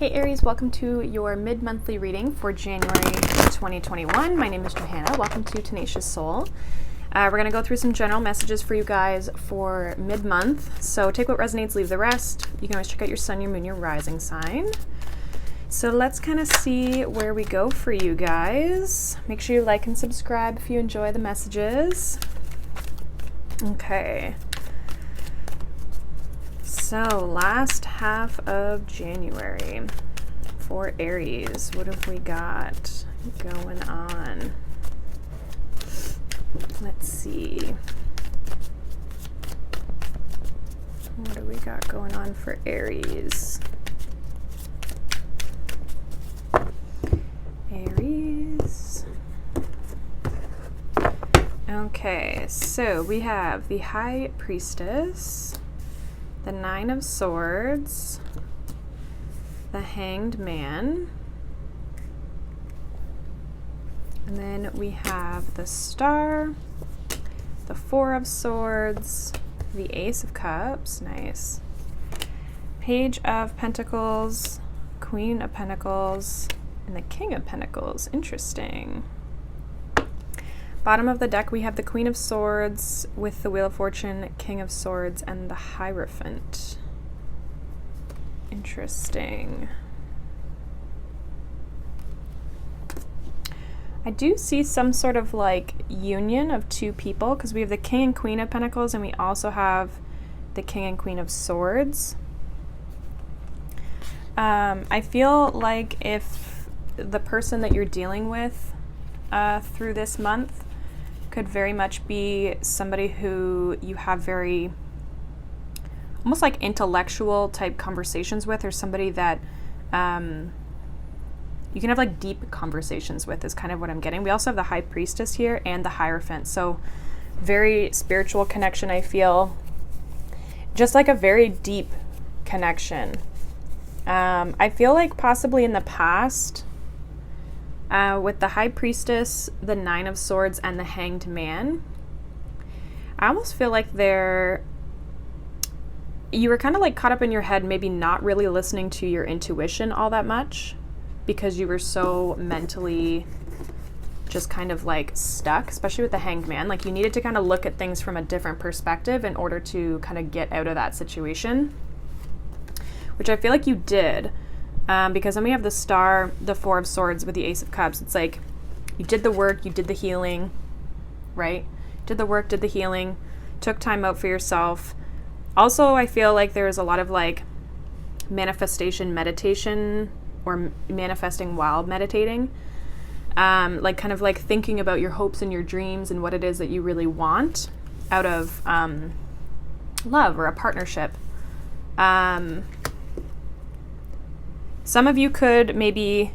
Hey Aries, welcome to your mid-monthly reading for January 2021. My name is Johanna. Welcome to Tenacious Soul. We're going to go through some general messages for you guys for mid-month. So take what resonates, leave the rest. You can always check out your sun, your moon, your rising sign. So let's kind of see where we go for you guys. Make sure you like and subscribe if you enjoy the messages. Okay. So last half of January for Aries, what have we got going on? Let's see. What do we got going on for Aries? Aries. Okay, so we have the High Priestess, the Nine of Swords, the Hanged Man, and then we have the Star, the Four of Swords, the Ace of Cups, nice, Page of Pentacles, Queen of Pentacles, and the King of Pentacles. Interesting. Bottom of the deck, we have the Queen of Swords with the Wheel of Fortune, King of Swords, and the Hierophant. Interesting. I do see some sort of like union of two people because we have the King and Queen of Pentacles and we also have the King and Queen of Swords. I feel like if the person that you're dealing with through this month could very much be somebody who you have very almost like intellectual type conversations with, or somebody that you can have like deep conversations with is kind of what I'm getting. We also have the High Priestess here and the Hierophant, so very spiritual connection. I feel just like a very deep connection. I feel like possibly in the past with the High Priestess, the Nine of Swords, and the Hanged Man, I almost feel like you were kind of like caught up in your head, maybe not really listening to your intuition all that much because you were so mentally just kind of like stuck, especially with the Hanged Man. Like you needed to kind of look at things from a different perspective in order to kind of get out of that situation, which I feel like you did. Because then we have the Star, the Four of Swords with the Ace of Cups. It's like you did the work, you did the healing, right? Did the work, did the healing, took time out for yourself. Also, I feel like there's a lot of like manifestation meditation or manifesting while meditating. Like kind of like thinking about your hopes and your dreams and what it is that you really want out of love or a partnership. Some of you could maybe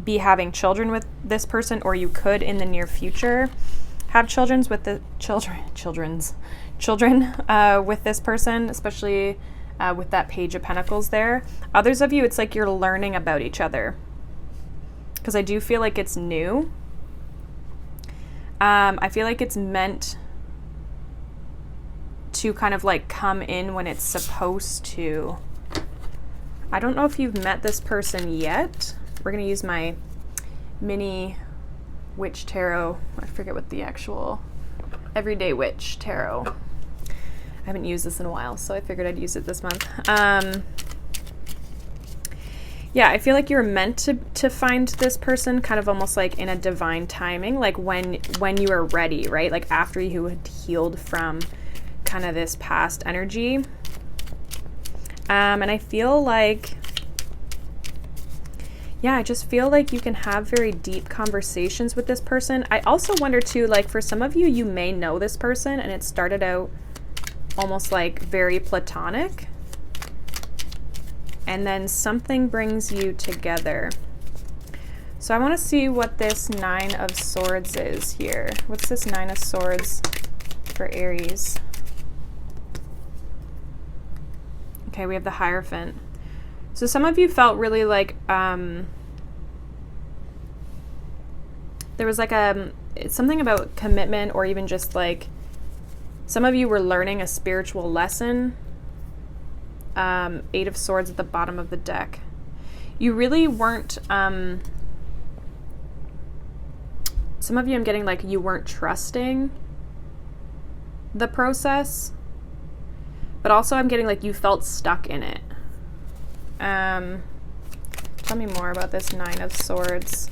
be having children with this person, or you could in the near future have children with this person, especially with that Page of Pentacles there. Others of you, it's like you're learning about each other, because I do feel like it's new. I feel like it's meant to kind of like come in when it's supposed to. I don't know if you've met this person yet. We're going to use my mini witch tarot. I forget what the actual everyday witch tarot. I haven't used this in a while, so I figured I'd use it this month. Yeah, I feel like you're meant to find this person kind of almost like in a divine timing, like when you are ready, right? Like after you had healed from kind of this past energy. And I feel like, yeah, I just feel like you can have very deep conversations with this person. I also wonder too, like for some of you, you may know this person and it started out almost like very platonic. And then something brings you together. So I want to see what this Nine of Swords is here. What's this Nine of Swords for Aries? Okay, we have the Hierophant. So some of you felt really like there was like something about commitment, or even just like some of you were learning a spiritual lesson. Eight of Swords at the bottom of the deck. you really weren't, some of you I'm getting like you weren't trusting the process, but also I'm getting like you felt stuck in it. Tell me more about this Nine of Swords.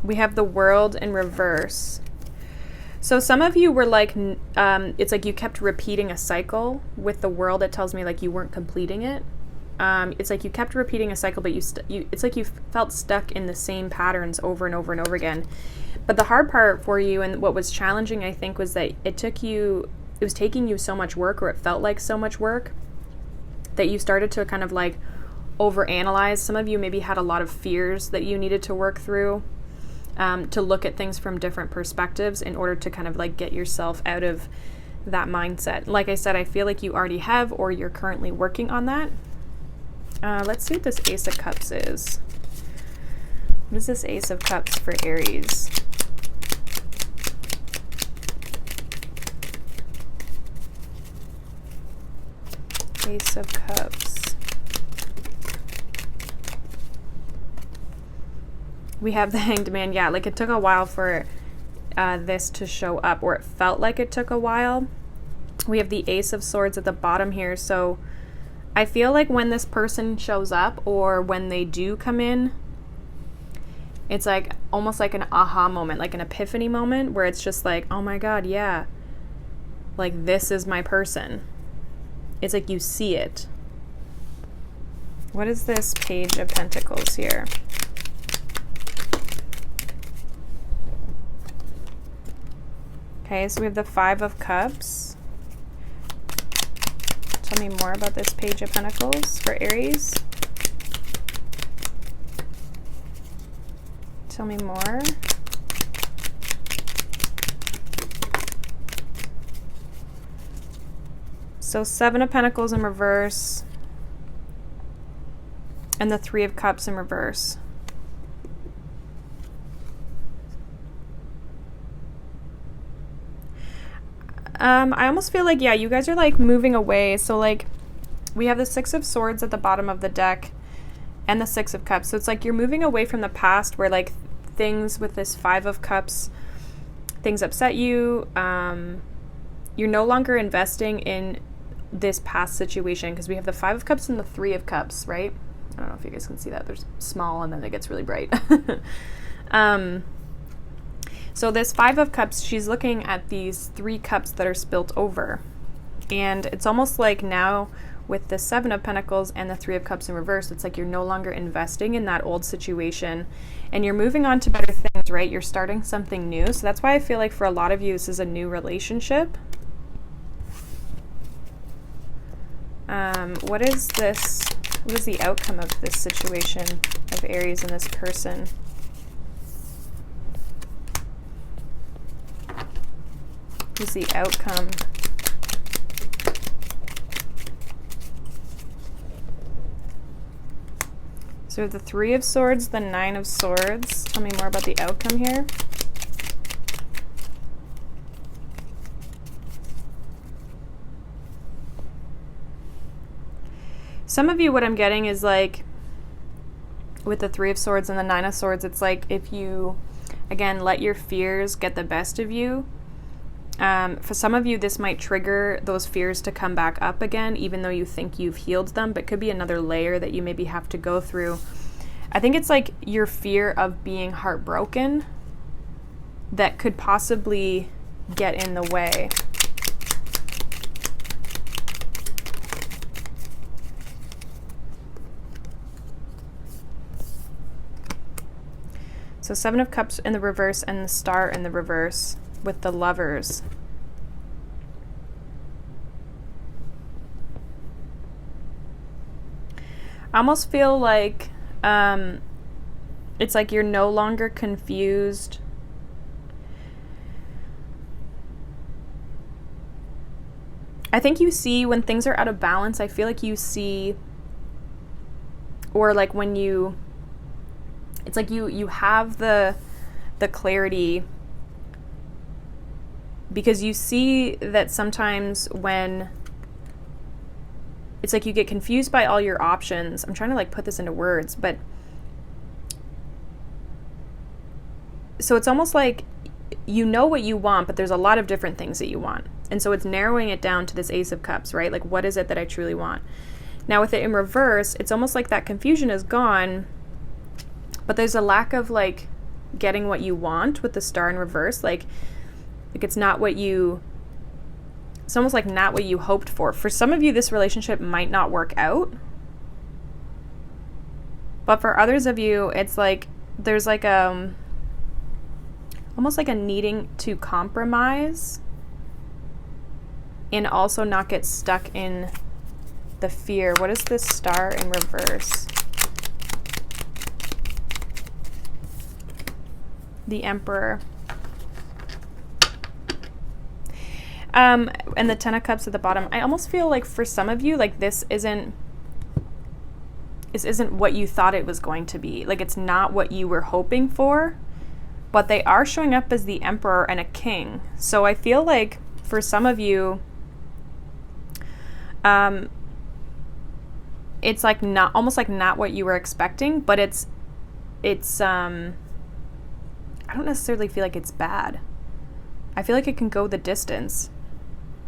We have the World in reverse. So some of you were like, it's like you kept repeating a cycle. With the World, it tells me like you weren't completing it. It's like you kept repeating a cycle, but it's like you felt stuck in the same patterns over and over and over again. But the hard part for you, and what was challenging, I think, was that it was taking you so much work, or it felt like so much work, that you started to kind of like overanalyze. Some of you maybe had a lot of fears that you needed to work through, to look at things from different perspectives in order to kind of like get yourself out of that mindset. Like I said, I feel like you already have, or you're currently working on that. Let's see what this Ace of Cups is. What is this Ace of Cups for Aries? Ace of Cups. We have the Hanged Man. Yeah, like it took a while for this to show up, or it felt like it took a while. We have the Ace of Swords at the bottom here. So I feel like when this person shows up, or when they do come in, it's like almost like an aha moment, like an epiphany moment, where it's just like, oh my God, yeah, like this is my person. It's like you see it. What is this Page of Pentacles here? Okay, so we have the Five of Cups. Tell me more about this Page of Pentacles for Aries. Tell me more. So Seven of Pentacles in reverse, and the Three of Cups in reverse. I almost feel like, yeah, you guys are like moving away. So like we have the Six of Swords at the bottom of the deck and the Six of Cups. So it's like you're moving away from the past, where like things with this Five of Cups, things upset you. You're no longer investing in this past situation, because we have the Five of Cups and the Three of Cups, right? I don't know if you guys can see that. There's small and then it gets really bright. So this Five of Cups, she's looking at these three cups that are spilt over. And it's almost like now with the Seven of Pentacles and the Three of Cups in reverse, it's like you're no longer investing in that old situation and you're moving on to better things, right? You're starting something new. So that's why I feel like for a lot of you, this is a new relationship. What is this? What is the outcome of this situation of Aries and this person? What's the outcome? So we have the Three of Swords, the Nine of Swords. Tell me more about the outcome here. Some of you, what I'm getting is like, with the Three of Swords and the Nine of Swords, it's like if you, again, let your fears get the best of you. For some of you, this might trigger those fears to come back up again, even though you think you've healed them, but could be another layer that you maybe have to go through. I think it's like your fear of being heartbroken that could possibly get in the way. So Seven of Cups in the reverse and the Star in the reverse with the Lovers. I almost feel like it's like you're no longer confused. I think you see when things are out of balance, I feel like you see, or like when you, it's like you have the clarity, because you see that sometimes when it's like you get confused by all your options. I'm trying to like put this into words, but so it's almost like you know what you want, but there's a lot of different things that you want. And so it's narrowing it down to this Ace of Cups, right? Like, what is it that I truly want? Now with it in reverse, it's almost like that confusion is gone, but there's a lack of like getting what you want with the Star in reverse. Like it's not what you, it's almost like not what you hoped for. For some of you, this relationship might not work out. But for others of you, it's like, there's like almost like a needing to compromise and also not get stuck in the fear. What is this Star in reverse? The Emperor. And the Ten of Cups at the bottom. I almost feel like for some of you, like this isn't what you thought it was going to be. Like it's not what you were hoping for, but they are showing up as the Emperor and a King. So I feel like for some of you, it's like not, almost like not what you were expecting, but it's I don't necessarily feel like it's bad. I feel like it can go the distance.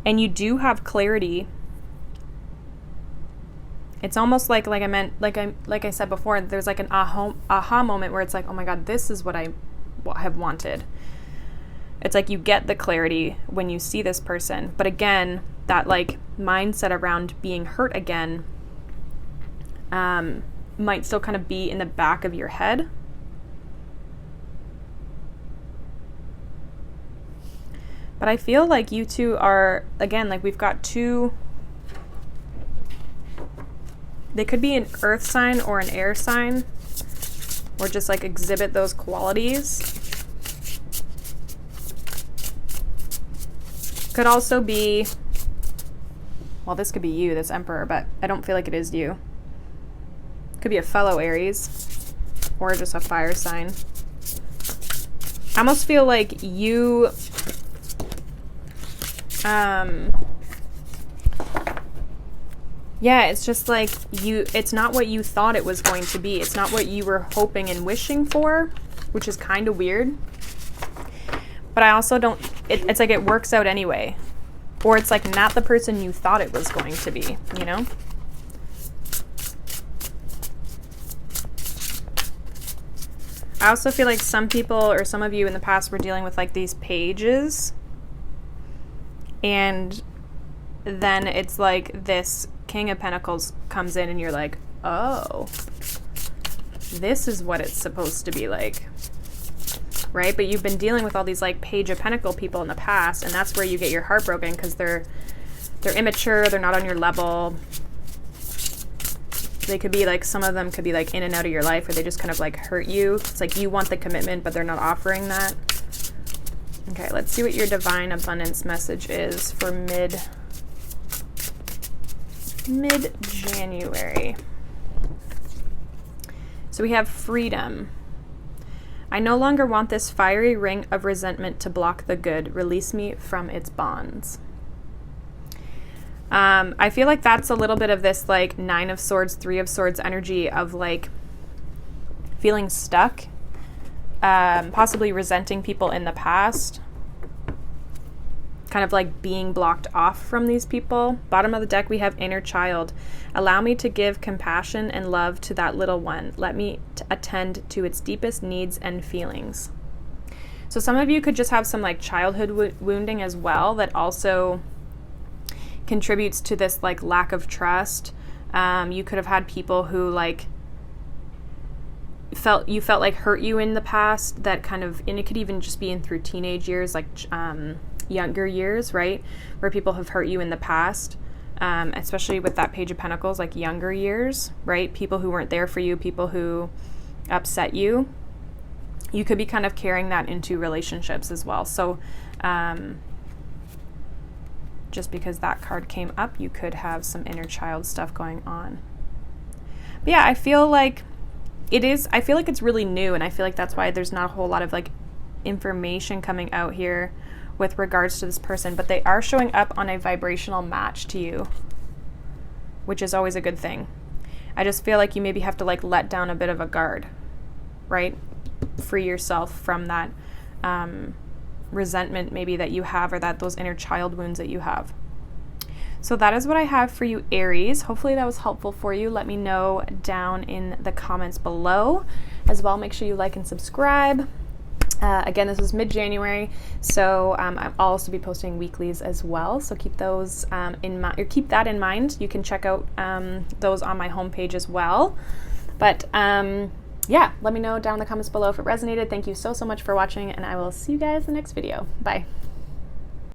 And you do have clarity. It's almost like I said before, there's like an aha moment where it's like, oh my God, this is what I have wanted. It's like you get the clarity when you see this person. But again, that like mindset around being hurt again might still kind of be in the back of your head. But I feel like you two are, again, like we've got two, they could be an earth sign or an air sign, or just like exhibit those qualities. Could also be, well, this could be you, this Emperor, but I don't feel like it is you. Could be a fellow Aries or just a fire sign. I almost feel like you, yeah, it's just like it's not what you thought it was going to be. It's not what you were hoping and wishing for, which is kind of weird. But I also don't, it's like it works out anyway. Or it's like not the person you thought it was going to be, you know? I also feel like some people or some of you in the past were dealing with like these pages. And then it's like this King of Pentacles comes in and you're like, oh, this is what it's supposed to be like. Right? But you've been dealing with all these like Page of Pentacle people in the past, and that's where you get your heart broken because they're immature, they're not on your level. They could be like, some of them could be like in and out of your life, or they just kind of like hurt you. It's like you want the commitment, but they're not offering that. Okay, let's see what your divine abundance message is for mid-January. So we have freedom. I no longer want this fiery ring of resentment to block the good. Release me from its bonds. I feel like that's a little bit of this like 9 of Swords, 3 of Swords energy of like feeling stuck, possibly resenting people in the past, kind of like being blocked off from these people. Bottom of the deck, we have inner child. Allow me to give compassion and love to that little one. Let me attend to its deepest needs and feelings. So some of you could just have some like childhood wounding as well that also contributes to this like lack of trust. You could have had people who like felt like hurt you in the past, that kind of, and it could even just be in through teenage years, like younger years, right, where people have hurt you in the past, especially with that Page of Pentacles, like younger years, right? People who weren't there for you, people who upset you. You could be kind of carrying that into relationships as well. So just because that card came up, you could have some inner child stuff going on. But yeah, I feel like it's really new, and I feel like that's why there's not a whole lot of like information coming out here with regards to this person, but they are showing up on a vibrational match to you, which is always a good thing. I just feel like you maybe have to like let down a bit of a guard, right? Free yourself from that resentment maybe that you have, or that those inner child wounds that you have. So that is what I have for you, Aries. Hopefully that was helpful for you. Let me know down in the comments below. As well, make sure you like and subscribe. Again, this is mid-January, so I'll also be posting weeklies as well. So keep those in mind, or keep that in mind. You can check out those on my homepage as well. But yeah, let me know down in the comments below if it resonated. Thank you so much for watching, and I will see you guys in the next video. Bye.